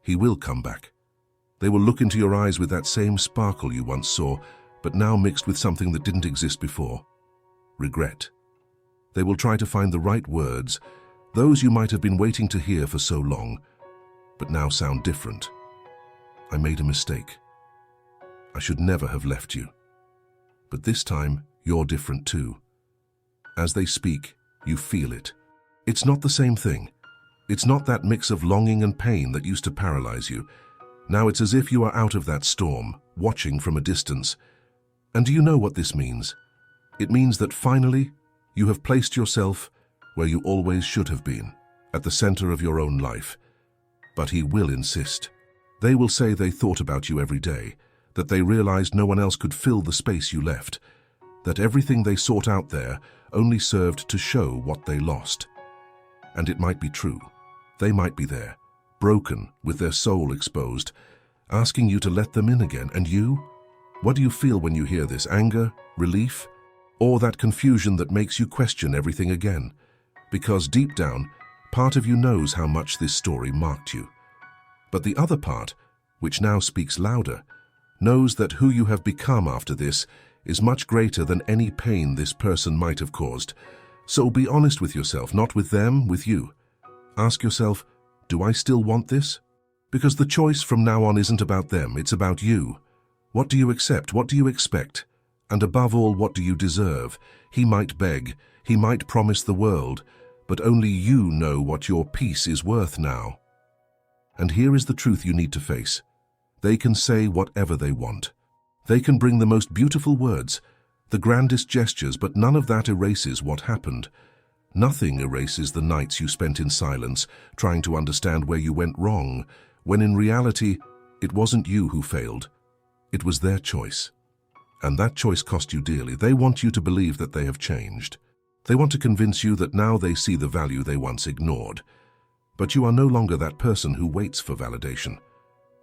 He will come back. They will look into your eyes with that same sparkle you once saw, but now mixed with something that didn't exist before. Regret. They will try to find the right words, those you might have been waiting to hear for so long, but now sound different. I made a mistake. I should never have left you. But this time, you're different too. As they speak, you feel it. It's not the same thing. It's not that mix of longing and pain that used to paralyze you. Now it's as if you are out of that storm, watching from a distance. And do you know what this means? It means that finally, you have placed yourself where you always should have been, at the center of your own life. But he will insist. They will say they thought about you every day, that they realized no one else could fill the space you left, that everything they sought out there only served to show what they lost. And it might be true. They might be there, broken, with their soul exposed, asking you to let them in again. And you? What do you feel when you hear this? Anger? Relief? Or that confusion that makes you question everything again? Because deep down, part of you knows how much this story marked you. But the other part, which now speaks louder, knows that who you have become after this is much greater than any pain this person might have caused. So be honest with yourself, not with them, with you. Ask yourself, do I still want this? Because the choice from now on isn't about them, it's about you. What do you accept? What do you expect? And above all, what do you deserve? He might beg, he might promise the world, but only you know what your peace is worth now. And here is the truth you need to face. They can say whatever they want. They can bring the most beautiful words, the grandest gestures, but none of that erases what happened. Nothing erases the nights you spent in silence, trying to understand where you went wrong, when in reality, it wasn't you who failed. It was their choice. And that choice cost you dearly. They want you to believe that they have changed. They want to convince you that now they see the value they once ignored. But you are no longer that person who waits for validation.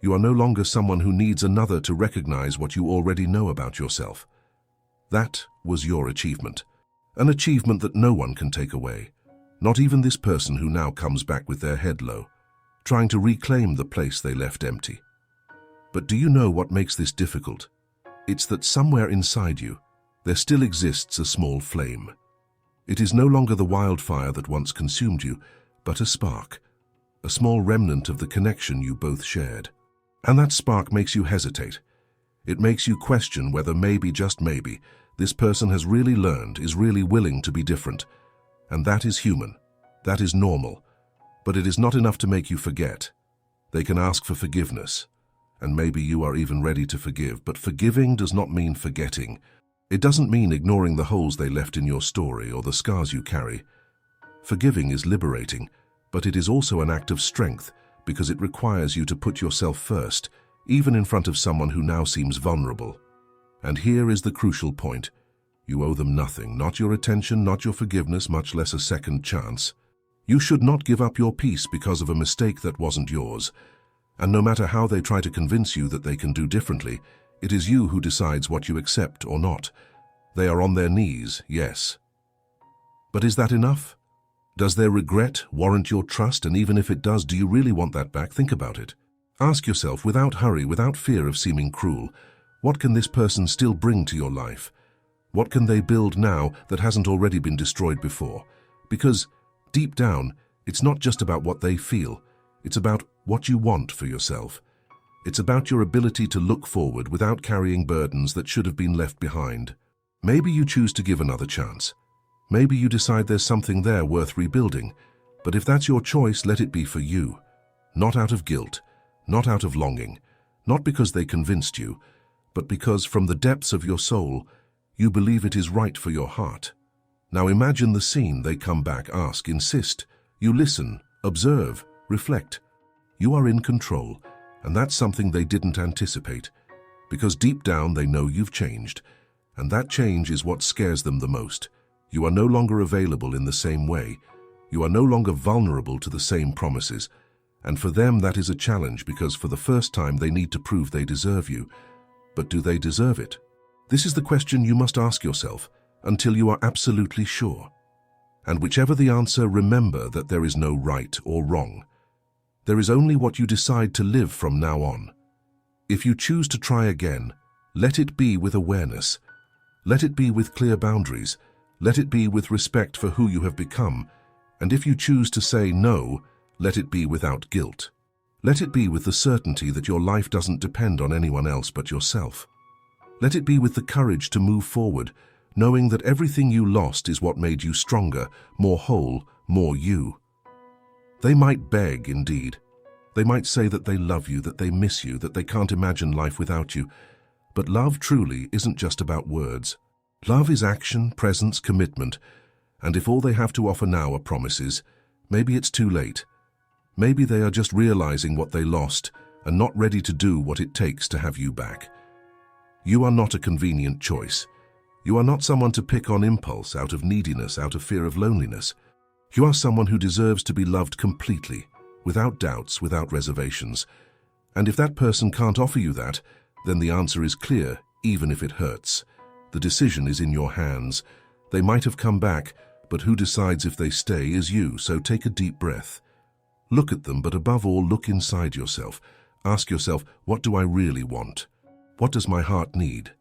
You are no longer someone who needs another to recognize what you already know about yourself. That was your achievement. An achievement that no one can take away. Not even this person who now comes back with their head low, trying to reclaim the place they left empty. But do you know what makes this difficult? It's that somewhere inside you, there still exists a small flame. It is no longer the wildfire that once consumed you, but a spark, a small remnant of the connection you both shared. And that spark makes you hesitate. It makes you question whether maybe, just maybe, this person has really learned, is really willing to be different. And that is human. That is normal. But it is not enough to make you forget. They can ask for forgiveness. And maybe you are even ready to forgive, but forgiving does not mean forgetting. It doesn't mean ignoring the holes they left in your story or the scars you carry. Forgiving is liberating, but it is also an act of strength because it requires you to put yourself first, even in front of someone who now seems vulnerable. And here is the crucial point. You owe them nothing, not your attention, not your forgiveness, much less a second chance. You should not give up your peace because of a mistake that wasn't yours. And no matter how they try to convince you that they can do differently, it is you who decides what you accept or not. They are on their knees, yes. But is that enough? Does their regret warrant your trust? And even if it does, do you really want that back? Think about it. Ask yourself, without hurry, without fear of seeming cruel, what can this person still bring to your life? What can they build now that hasn't already been destroyed before? Because, deep down, it's not just about what they feel. It's about what you want for yourself. It's about your ability to look forward without carrying burdens that should have been left behind. Maybe you choose to give another chance. Maybe you decide there's something there worth rebuilding. But if that's your choice, let it be for you. Not out of guilt, not out of longing, not because they convinced you, but because from the depths of your soul, you believe it is right for your heart. Now imagine the scene. They come back, ask, insist. You listen, observe, reflect. You are in control, and that's something they didn't anticipate, because deep down they know you've changed, and that change is what scares them the most. You are no longer available in the same way. You are no longer vulnerable to the same promises, and for them that is a challenge because for the first time they need to prove they deserve you. But do they deserve it? This is the question you must ask yourself until you are absolutely sure. And whichever the answer, remember that there is no right or wrong. There is only what you decide to live from now on. If you choose to try again, let it be with awareness. Let it be with clear boundaries. Let it be with respect for who you have become. And if you choose to say no, let it be without guilt. Let it be with the certainty that your life doesn't depend on anyone else but yourself. Let it be with the courage to move forward, knowing that everything you lost is what made you stronger, more whole, more you. They might beg, indeed. They might say that they love you, that they miss you, that they can't imagine life without you. But love truly isn't just about words. Love is action, presence, commitment. And if all they have to offer now are promises, maybe it's too late. Maybe they are just realizing what they lost and not ready to do what it takes to have you back. You are not a convenient choice. You are not someone to pick on impulse, out of neediness, out of fear of loneliness. You are someone who deserves to be loved completely, without doubts, without reservations. And if that person can't offer you that, then the answer is clear, even if it hurts. The decision is in your hands. They might have come back, but who decides if they stay is you, so take a deep breath. Look at them, but above all, look inside yourself. Ask yourself, what do I really want? What does my heart need?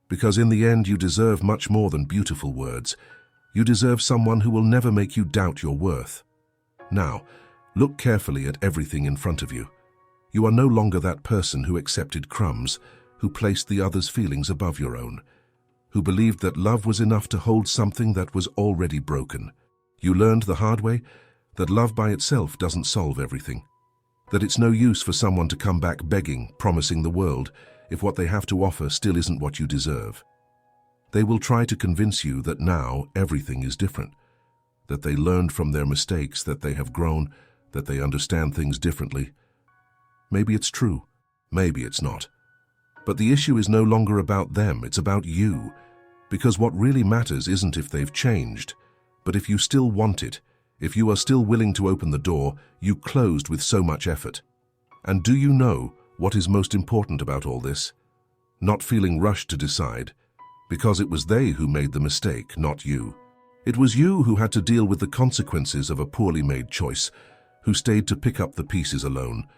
Because in the end, you deserve much more than beautiful words. You deserve someone who will never make you doubt your worth. Now, look carefully at everything in front of you. You are no longer that person who accepted crumbs, who placed the other's feelings above your own, who believed that love was enough to hold something that was already broken. You learned the hard way that love by itself doesn't solve everything, that it's no use for someone to come back begging, promising the world, if what they have to offer still isn't what you deserve. They will try to convince you that now everything is different, that they learned from their mistakes, that they have grown, that they understand things differently. Maybe it's true, maybe it's not. But the issue is no longer about them, it's about you. Because what really matters isn't if they've changed, but if you still want it, if you are still willing to open the door you closed with so much effort. And do you know what is most important about all this? Not feeling rushed to decide, because it was they who made the mistake, not you. It was you who had to deal with the consequences of a poorly made choice, who stayed to pick up the pieces alone.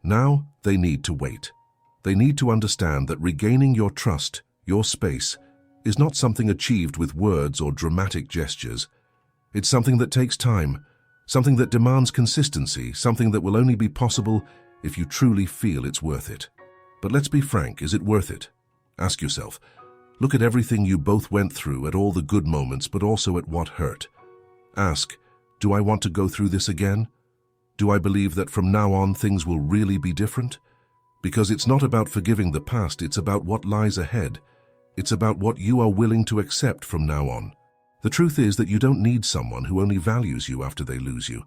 Now they need to wait. They need to understand that regaining your trust, your space, is not something achieved with words or dramatic gestures. It's something that takes time, something that demands consistency, something that will only be possible if you truly feel it's worth it. But let's be frank, is it worth it? Ask yourself. Look at everything you both went through, at all the good moments, but also at what hurt. Ask, do I want to go through this again? Do I believe that from now on things will really be different? Because it's not about forgiving the past, it's about what lies ahead. It's about what you are willing to accept from now on. The truth is that you don't need someone who only values you after they lose you.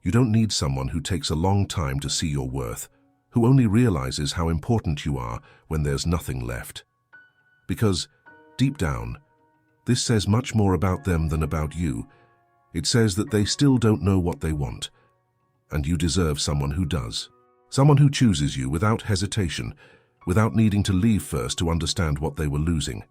You don't need someone who takes a long time to see your worth, who only realizes how important you are when there's nothing left. Because, deep down, this says much more about them than about you. It says that they still don't know what they want, and you deserve someone who does. Someone who chooses you without hesitation, without needing to leave first to understand what they were losing.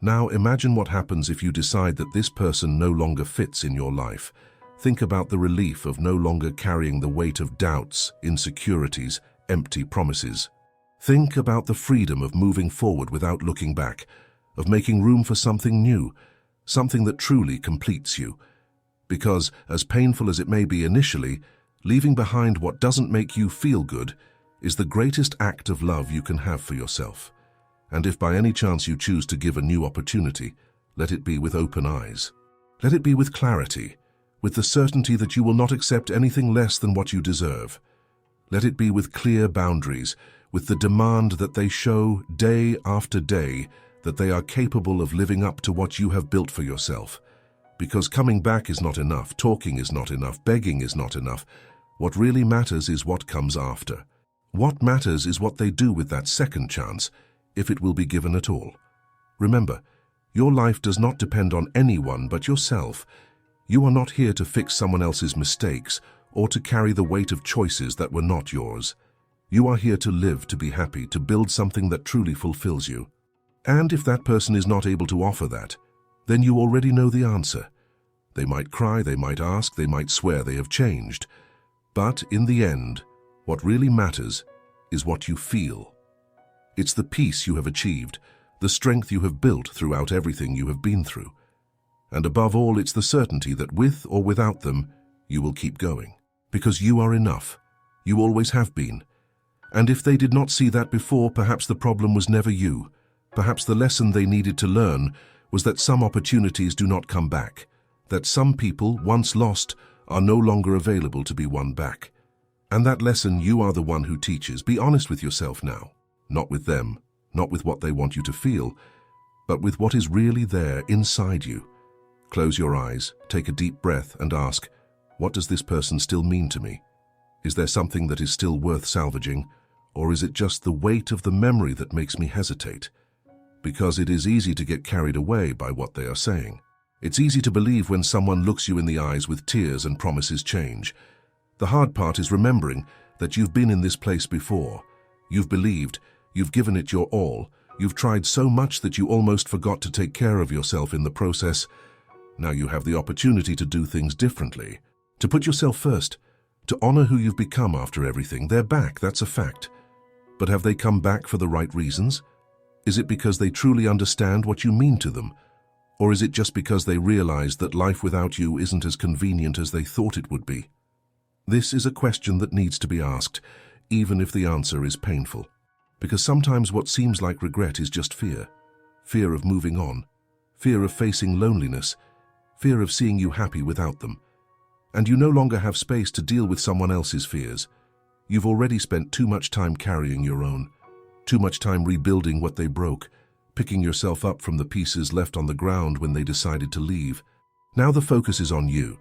Now imagine what happens if you decide that this person no longer fits in your life. Think about the relief of no longer carrying the weight of doubts, insecurities, empty promises. Think about the freedom of moving forward without looking back, of making room for something new, something that truly completes you. Because, as painful as it may be initially, leaving behind what doesn't make you feel good is the greatest act of love you can have for yourself. And if by any chance you choose to give a new opportunity, let it be with open eyes. Let it be with clarity, with the certainty that you will not accept anything less than what you deserve. Let it be with clear boundaries, with the demand that they show day after day that they are capable of living up to what you have built for yourself. Because coming back is not enough, talking is not enough, begging is not enough. What really matters is what comes after. What matters is what they do with that second chance, if it will be given at all. Remember, your life does not depend on anyone but yourself. You are not here to fix someone else's mistakes or to carry the weight of choices that were not yours. You are here to live, to be happy, to build something that truly fulfills you. And if that person is not able to offer that, then you already know the answer. They might cry, they might ask, they might swear they have changed. But in the end, what really matters is what you feel. It's the peace you have achieved, the strength you have built throughout everything you have been through. And above all, it's the certainty that with or without them, you will keep going. Because you are enough. You always have been. And if they did not see that before, perhaps the problem was never you. Perhaps the lesson they needed to learn was that some opportunities do not come back, that some people, once lost, are no longer available to be won back. And that lesson you are the one who teaches. Be honest with yourself now. Not with them, not with what they want you to feel, but with what is really there inside you. Close your eyes, take a deep breath and ask, what does this person still mean to me? Is there something that is still worth salvaging, or is it just the weight of the memory that makes me hesitate? Because it is easy to get carried away by what they are saying. It's easy to believe when someone looks you in the eyes with tears and promises change. The hard part is remembering that you've been in this place before. You've believed, you've given it your all, you've tried so much that you almost forgot to take care of yourself in the process. Now you have the opportunity to do things differently, to put yourself first, to honor who you've become after everything. They're back, that's a fact. But have they come back for the right reasons? Is it because they truly understand what you mean to them? Or is it just because they realize that life without you isn't as convenient as they thought it would be? This is a question that needs to be asked, even if the answer is painful. Because sometimes what seems like regret is just fear. Fear of moving on. Fear of facing loneliness. Fear of seeing you happy without them. And you no longer have space to deal with someone else's fears. You've already spent too much time carrying your own. Too much time rebuilding what they broke, picking yourself up from the pieces left on the ground when they decided to leave. Now the focus is on you.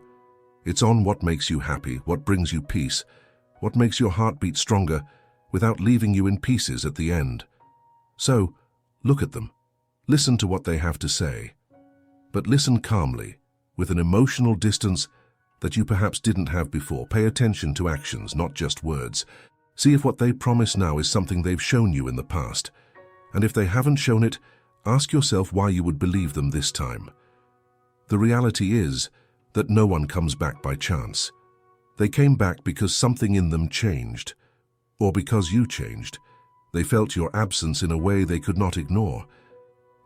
It's on what makes you happy, what brings you peace, what makes your heart beat stronger without leaving you in pieces at the end. So, look at them. Listen to what they have to say. But listen calmly, with an emotional distance that you perhaps didn't have before. Pay attention to actions, not just words. See if what they promise now is something they've shown you in the past. And if they haven't shown it, ask yourself why you would believe them this time. The reality is that no one comes back by chance. They came back because something in them changed, or because you changed. They felt your absence in a way they could not ignore.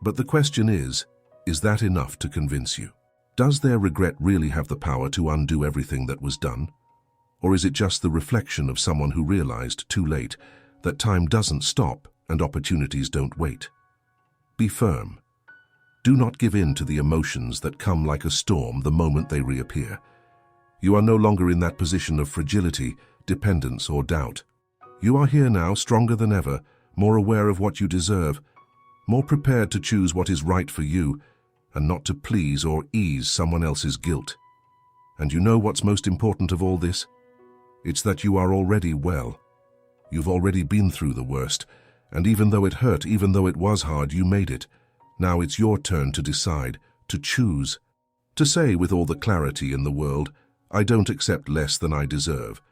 But the question is that enough to convince you? Does their regret really have the power to undo everything that was done? Or is it just the reflection of someone who realized too late that time doesn't stop and opportunities don't wait? Be firm. Do not give in to the emotions that come like a storm the moment they reappear. You are no longer in that position of fragility, dependence, or doubt. You are here now, stronger than ever, more aware of what you deserve, more prepared to choose what is right for you, and not to please or ease someone else's guilt. And you know what's most important of all this? It's that you are already well. You've already been through the worst, and even though it hurt, even though it was hard, you made it. Now it's your turn to decide, to choose, to say with all the clarity in the world, I don't accept less than I deserve.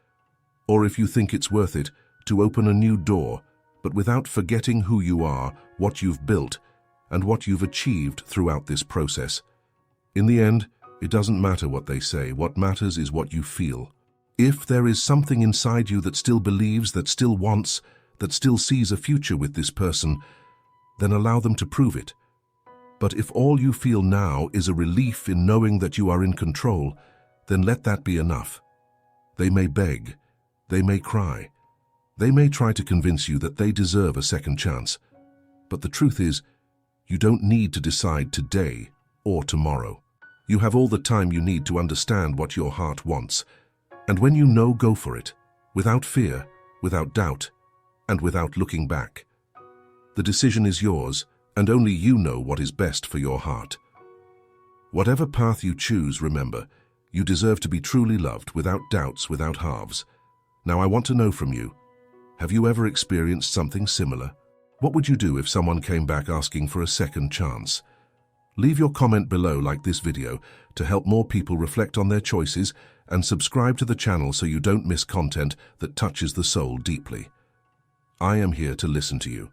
Or if you think it's worth it, to open a new door, but without forgetting who you are, what you've built, and what you've achieved throughout this process. In the end, it doesn't matter what they say. What matters is what you feel. If there is something inside you that still believes, that still wants, that still sees a future with this person, then allow them to prove it. But if all you feel now is a relief in knowing that you are in control, then let that be enough. They may beg, they may cry, they may try to convince you that they deserve a second chance. But the truth is, you don't need to decide today or tomorrow. You have all the time you need to understand what your heart wants. And when you know, go for it, without fear, without doubt, and without looking back. The decision is yours, and only you know what is best for your heart. Whatever path you choose, remember, you deserve to be truly loved, without doubts, without halves. Now I want to know from you, have you ever experienced something similar? What would you do if someone came back asking for a second chance? Leave your comment below, like this video, to help more people reflect on their choices, and subscribe to the channel so you don't miss content that touches the soul deeply. I am here to listen to you.